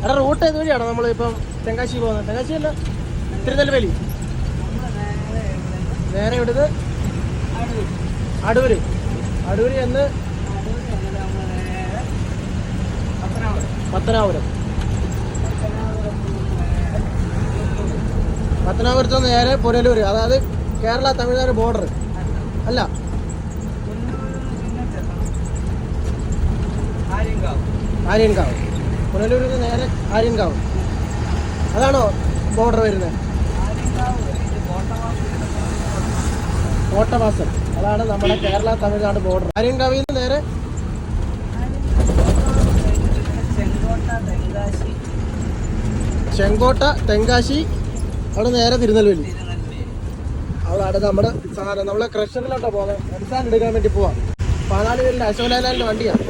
എടാ റൂട്ട് ഏത് വഴിയാണോ നമ്മളിപ്പം തെങ്കാശി പോകുന്നത്? തെങ്കാശി അല്ല, തിരുനെൽവേലി. നേരെ ഇവിടുന്ന് അടൂര്. അടൂര് എന്ന് പത്തനാപുരം. പത്തനാപുരത്ത് നിന്ന് നേരെ പുനലൂർ, അതായത് കേരള തമിഴ്നാട് ബോർഡർ അല്ല, ആര്യൻകാവ്. പുനലൂരിൽ നിന്ന് നേരെ ആര്യൻകാവ്, അതാണോ ബോർഡർ വരുന്നത്? കോട്ടവാസൽ, അതാണ് നമ്മുടെ കേരള തമിഴ്നാട് ബോർഡർ. ആര്യൻകാവിൽ നിന്ന് നേരെ ചെങ്കോട്ട, തെങ്കാശി, അവിടെ നേരെ തിരുനെൽവേലി. അവിടെ നമ്മുടെ സാധനം നമ്മളെ ക്രഷറിലോട്ടാണ് പോകുന്നത്. എംസാൻ എടുക്കാൻ വേണ്ടി പോവാം. 14 പേരിൽ അശോകലാലിൻ്റെ വണ്ടിയാണ്.